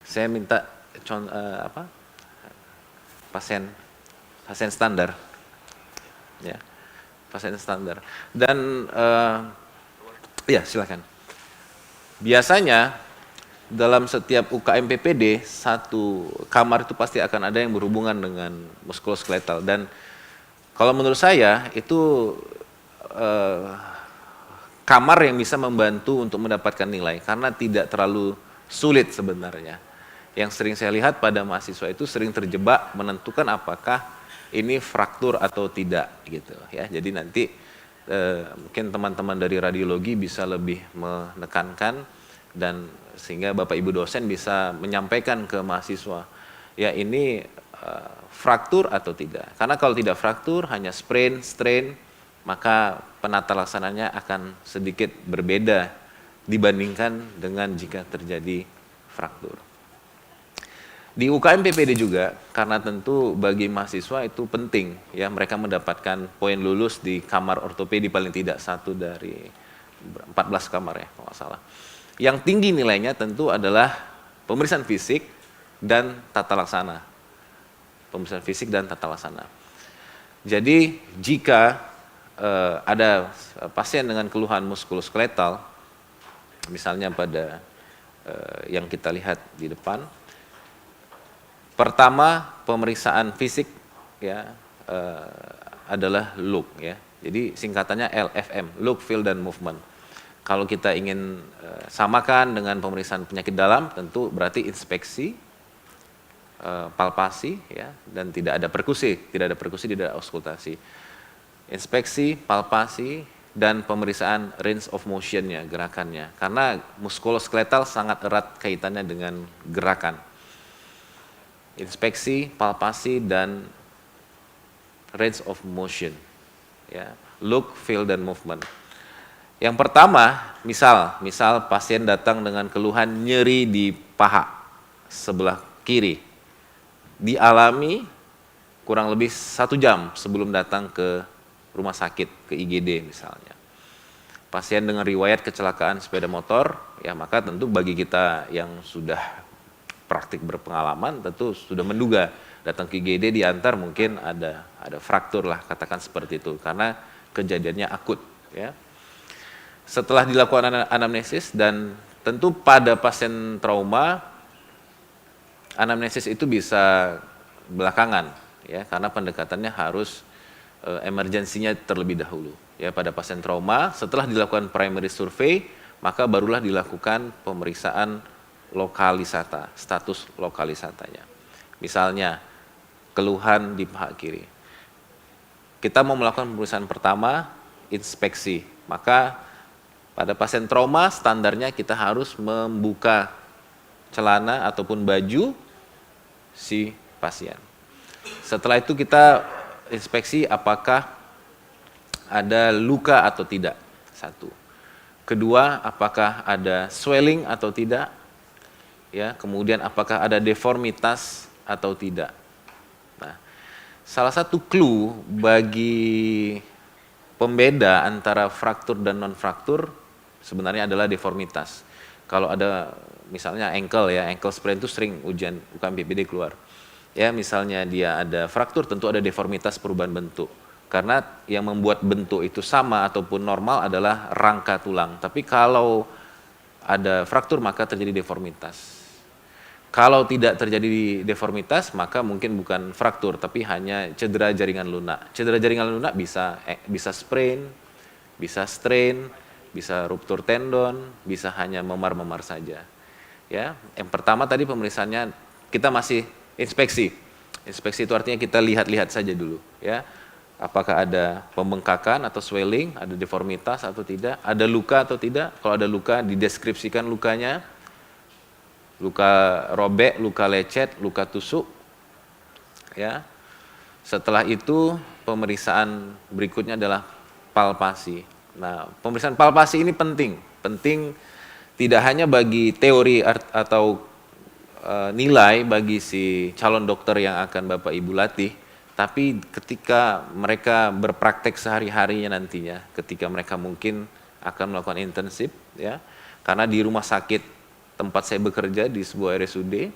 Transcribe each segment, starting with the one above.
saya minta pasien standar, ya, pasien standar. Dan ya silakan. Biasanya dalam setiap UKM PPD satu kamar itu pasti akan ada yang berhubungan dengan muskuloskeletal, dan kalau menurut saya itu kamar yang bisa membantu untuk mendapatkan nilai karena tidak terlalu sulit sebenarnya. Yang sering saya lihat pada mahasiswa itu sering terjebak menentukan apakah ini fraktur atau tidak gitu ya. Jadi nanti mungkin teman-teman dari radiologi bisa lebih menekankan dan sehingga Bapak Ibu dosen bisa menyampaikan ke mahasiswa ya ini fraktur atau tidak. Karena kalau tidak fraktur hanya sprain, strain, maka penata laksananya akan sedikit berbeda dibandingkan dengan jika terjadi fraktur. Di UKM PPD juga, karena tentu bagi mahasiswa itu penting ya mereka mendapatkan poin lulus di kamar ortopedi paling tidak 1 dari 14 kamar ya kalau nggak salah. Yang tinggi nilainya tentu adalah pemeriksaan fisik dan tata laksana. Pemeriksaan fisik dan tata laksana. Jadi jika ada pasien dengan keluhan muskuloskeletal, misalnya pada yang kita lihat di depan, pertama pemeriksaan fisik ya adalah look ya. Jadi singkatannya LFM, look, feel, dan movement. Kalau kita ingin samakan dengan pemeriksaan penyakit dalam, tentu berarti inspeksi, palpasi ya, dan tidak ada perkusi, tidak ada auskultasi. Inspeksi, palpasi, dan pemeriksaan range of motion-nya, gerakannya. Karena muskuloskeletal sangat erat kaitannya dengan gerakan. Inspeksi, palpasi, dan range of motion. Ya, look, feel, dan movement. Yang pertama, misal pasien datang dengan keluhan nyeri di paha sebelah kiri. Dialami kurang lebih 1 jam sebelum datang ke rumah sakit, ke IGD misalnya. Pasien dengan riwayat kecelakaan sepeda motor, ya maka tentu bagi kita yang sudah praktik berpengalaman tentu sudah menduga datang ke IGD diantar mungkin ada fraktur lah, katakan seperti itu karena kejadiannya akut ya. Setelah dilakukan anamnesis dan tentu pada pasien trauma anamnesis itu bisa belakangan ya karena pendekatannya harus emergensinya terlebih dahulu ya pada pasien trauma. Setelah dilakukan primary survey maka barulah dilakukan pemeriksaan lokalisata, status lokalisatanya. Misalnya keluhan di paha kiri, kita mau melakukan pemeriksaan pertama inspeksi, maka pada pasien trauma standarnya kita harus membuka celana ataupun baju si pasien. Setelah itu kita inspeksi apakah ada luka atau tidak, 1. Kedua, apakah ada swelling atau tidak, ya. Kemudian apakah ada deformitas atau tidak. Nah, salah satu clue bagi pembeda antara fraktur dan non fraktur sebenarnya adalah deformitas. Kalau ada misalnya ankle sprain itu sering ujian UKM PPD keluar. Ya, misalnya dia ada fraktur tentu ada deformitas perubahan bentuk. Karena yang membuat bentuk itu sama ataupun normal adalah rangka tulang. Tapi kalau ada fraktur maka terjadi deformitas. Kalau tidak terjadi deformitas maka mungkin bukan fraktur tapi hanya cedera jaringan lunak. Cedera jaringan lunak bisa sprain, bisa strain, bisa ruptur tendon, bisa hanya memar-memar saja. Ya, yang pertama tadi pemeriksaannya kita masih inspeksi. Inspeksi itu artinya kita lihat-lihat saja dulu, ya. Apakah ada pembengkakan atau swelling, ada deformitas atau tidak, ada luka atau tidak. Kalau ada luka, dideskripsikan lukanya. Luka robek, luka lecet, luka tusuk. Ya. Setelah itu pemeriksaan berikutnya adalah palpasi. Nah, pemeriksaan palpasi ini penting tidak hanya bagi teori atau nilai bagi si calon dokter yang akan Bapak Ibu latih, tapi ketika mereka berpraktek sehari-harinya nantinya, ketika mereka mungkin akan melakukan intensif, ya, karena di rumah sakit tempat saya bekerja di sebuah RSUD,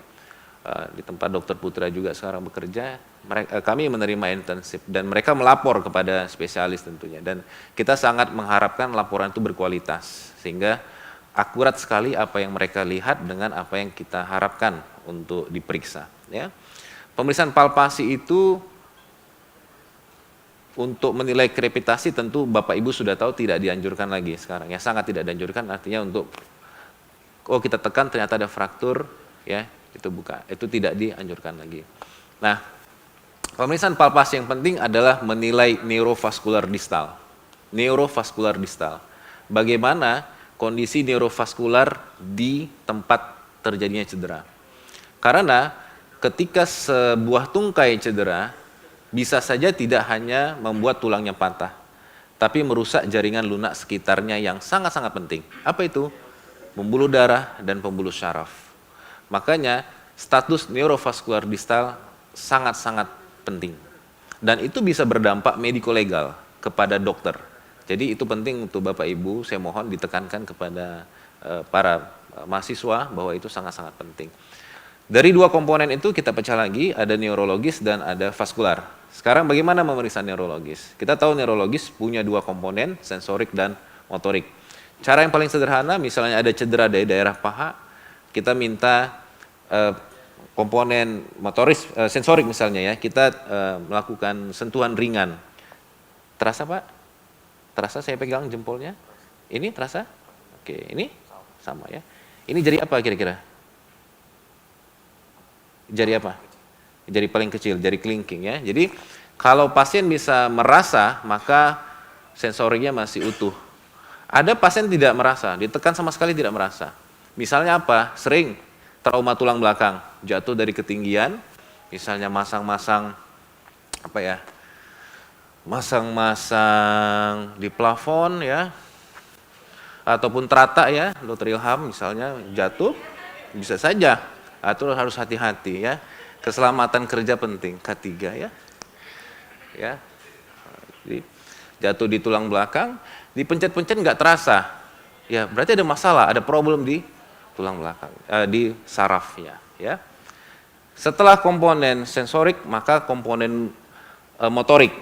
di tempat Dokter Putra juga sekarang bekerja, kami menerima internship dan mereka melapor kepada spesialis tentunya, dan kita sangat mengharapkan laporan itu berkualitas sehingga akurat sekali apa yang mereka lihat dengan apa yang kita harapkan untuk diperiksa. Ya. Pemeriksaan palpasi itu untuk menilai krepitasi tentu Bapak Ibu sudah tahu tidak dianjurkan lagi sekarang, ya sangat tidak dianjurkan, artinya untuk kita tekan ternyata ada fraktur, ya itu tidak dianjurkan lagi. Nah, pemeriksaan palpasi yang penting adalah menilai neurovaskular distal. Neurovaskular distal. Bagaimana kondisi neurovaskular di tempat terjadinya cedera. Karena ketika sebuah tungkai cedera, bisa saja tidak hanya membuat tulangnya patah, tapi merusak jaringan lunak sekitarnya yang sangat-sangat penting. Apa itu? Pembuluh darah dan pembuluh syaraf. Makanya status neurovaskular distal sangat-sangat penting. Dan itu bisa berdampak mediko-legal kepada dokter. Jadi itu penting untuk Bapak Ibu, saya mohon ditekankan kepada para mahasiswa bahwa itu sangat-sangat penting. Dari dua komponen itu kita pecah lagi, ada neurologis dan ada vaskular. Sekarang bagaimana memeriksa neurologis? Kita tahu neurologis punya dua komponen, sensorik dan motorik. Cara yang paling sederhana, misalnya ada cedera dari daerah paha, kita minta komponen motoris, sensorik misalnya ya, kita melakukan sentuhan ringan. Terasa Pak? Terasa saya pegang jempolnya? Ini terasa? Oke, ini sama ya. Ini jari apa kira-kira? Jari apa? Jari paling kecil, jari kelingking ya. Jadi kalau pasien bisa merasa, maka sensoriknya masih utuh. Ada pasien tidak merasa, ditekan sama sekali tidak merasa. Misalnya apa? Sering trauma tulang belakang, jatuh dari ketinggian, misalnya masang-masang masang-masang di plafon ya, ataupun terata ya, Dr. Ilham misalnya jatuh, bisa saja. Atau harus hati-hati ya. Keselamatan kerja penting, K3 ya. Ya. Jadi, jatuh di tulang belakang, dipencet-pencet nggak terasa. Ya, berarti ada masalah, ada problem di tulang belakang, di sarafnya ya. Setelah komponen sensorik, maka komponen motorik.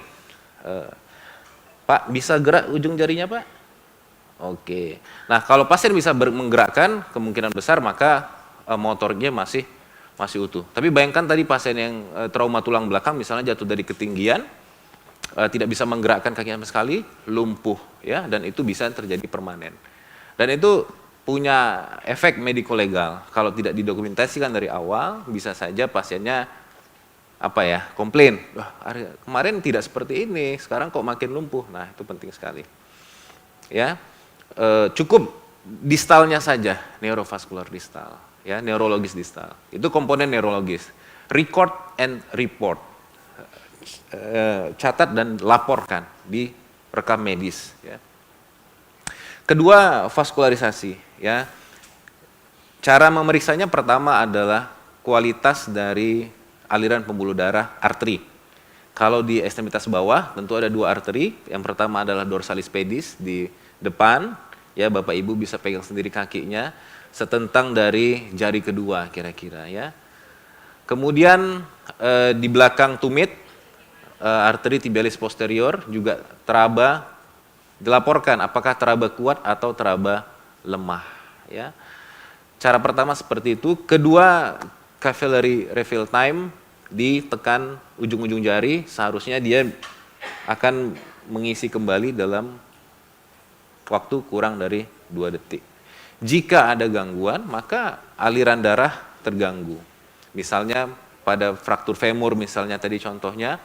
Pak, bisa gerak ujung jarinya, Pak? Oke. Nah, kalau pasien bisa menggerakkan, kemungkinan besar maka motoriknya masih utuh. Tapi bayangkan tadi pasien yang trauma tulang belakang misalnya jatuh dari ketinggian, tidak bisa menggerakkan kakinya sama sekali, lumpuh ya, dan itu bisa terjadi permanen. Dan itu punya efek mediko-legal. Kalau tidak didokumentasikan dari awal, bisa saja pasiennya komplain. Wah, kemarin tidak seperti ini, sekarang kok makin lumpuh. Nah, itu penting sekali. Ya, cukup distalnya saja, neurovaskular distal. Ya, neurologis distal. Itu komponen neurologis. Record and report. Catat dan laporkan di rekam medis. Ya. Kedua, vaskularisasi. Ya. Cara memeriksanya pertama adalah kualitas dari aliran pembuluh darah arteri. Kalau di ekstremitas bawah tentu ada dua arteri. Yang pertama adalah dorsalis pedis di depan. Ya, Bapak Ibu bisa pegang sendiri kakinya. Setentang dari jari kedua kira-kira ya. Kemudian di belakang tumit arteri tibialis posterior juga teraba, dilaporkan apakah teraba kuat atau teraba lemah ya. Cara pertama seperti itu. Kedua, capillary refill time, ditekan ujung-ujung jari, seharusnya dia akan mengisi kembali dalam waktu kurang dari 2 detik. Jika ada gangguan, maka aliran darah terganggu. Misalnya pada fraktur femur misalnya tadi contohnya,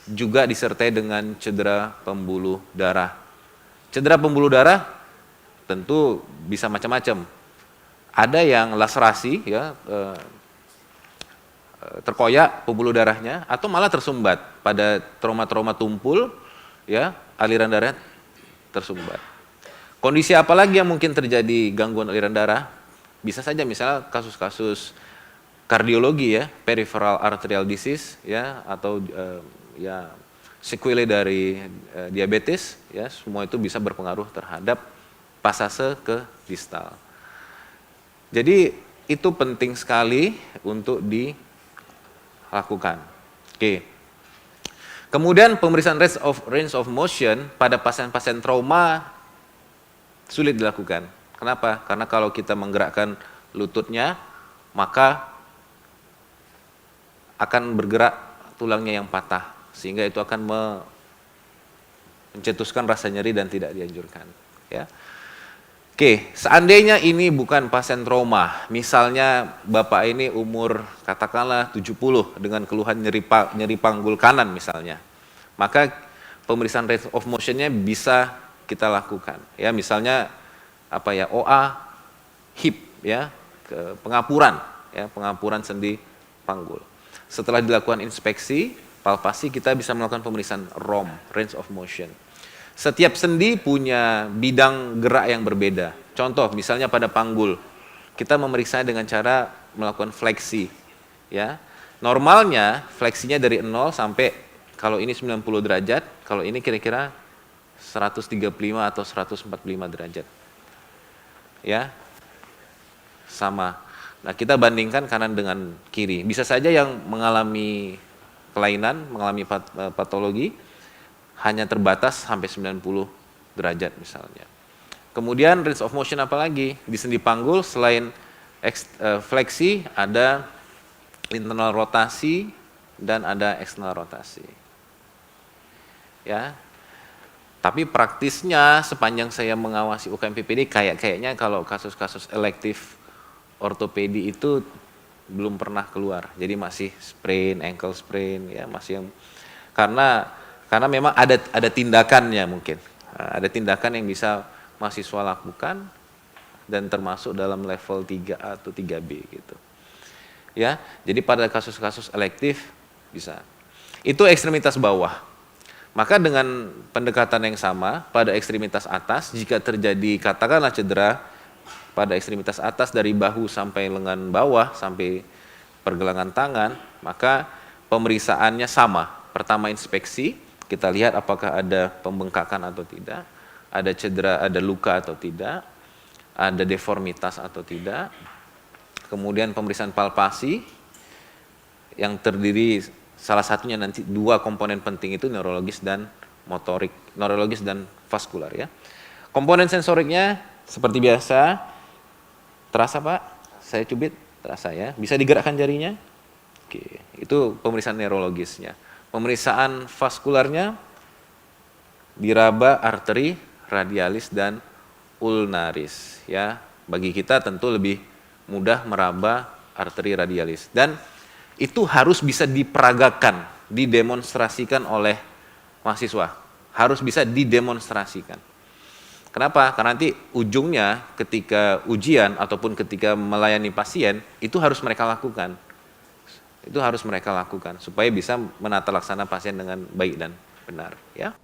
juga disertai dengan cedera pembuluh darah. Cedera pembuluh darah tentu bisa macam-macam. Ada yang laserasi ya, terkoyak pembuluh darahnya, atau malah tersumbat. Pada trauma-trauma tumpul ya, aliran darah tersumbat. Kondisi apa lagi yang mungkin terjadi gangguan aliran darah? Bisa saja misalnya kasus-kasus kardiologi ya, peripheral arterial disease ya, atau sequelae dari diabetes ya, semua itu bisa berpengaruh terhadap pasase ke distal. Jadi itu penting sekali untuk dilakukan. Oke. Kemudian pemeriksaan range of motion pada pasien-pasien trauma sulit dilakukan. Kenapa? Karena kalau kita menggerakkan lututnya, maka akan bergerak tulangnya yang patah, sehingga itu akan mencetuskan rasa nyeri dan tidak dianjurkan. Ya. Oke, seandainya ini bukan pasien trauma, misalnya Bapak ini umur katakanlah 70 dengan keluhan nyeri panggul kanan misalnya, maka pemeriksaan range of motion-nya bisa kita lakukan. Ya, misalnya apa ya, OA hip ya, pengapuran sendi panggul. Setelah dilakukan inspeksi, palpasi, kita bisa melakukan pemeriksaan ROM, range of motion. Setiap sendi punya bidang gerak yang berbeda. Contoh, misalnya pada panggul, kita memeriksa dengan cara melakukan fleksi. Ya, normalnya fleksinya dari 0 sampai, kalau ini 90 derajat, kalau ini kira-kira 135 atau 145 derajat. Ya, sama. Nah, kita bandingkan kanan dengan kiri. Bisa saja yang mengalami kelainan, mengalami patologi, hanya terbatas sampai 90 derajat misalnya. Kemudian range of motion apa lagi? Di sendi panggul selain fleksi, ada internal rotasi dan ada external rotasi. Ya. Tapi praktisnya sepanjang saya mengawasi UKM PPD, kayaknya kalau kasus-kasus elektif ortopedi itu belum pernah keluar. Jadi masih sprain, ankle sprain, ya masih yang karena memang ada tindakannya mungkin. Ada tindakan yang bisa mahasiswa lakukan dan termasuk dalam level 3A atau 3B gitu. Ya, jadi pada kasus-kasus elektif bisa. Itu ekstremitas bawah. Maka dengan pendekatan yang sama pada ekstremitas atas, jika terjadi katakanlah cedera pada ekstremitas atas dari bahu sampai lengan bawah sampai pergelangan tangan, maka pemeriksaannya sama. Pertama inspeksi, kita lihat apakah ada pembengkakan atau tidak, ada cedera, ada luka atau tidak, ada deformitas atau tidak. Kemudian pemeriksaan palpasi yang terdiri salah satunya nanti dua komponen penting itu neurologis dan motorik, neurologis dan vaskular ya. Komponen sensoriknya seperti biasa, terasa Pak? Saya cubit, terasa ya. Bisa digerakkan jarinya? Oke, itu pemeriksaan neurologisnya. Pemeriksaan vaskularnya diraba arteri radialis dan ulnaris ya. Bagi kita tentu lebih mudah meraba arteri radialis, dan itu harus bisa diperagakan, didemonstrasikan oleh mahasiswa. Harus bisa didemonstrasikan. Kenapa? Karena nanti ujungnya ketika ujian ataupun ketika melayani pasien itu harus mereka lakukan. Itu harus mereka lakukan supaya bisa menata laksana pasien dengan baik dan benar ya.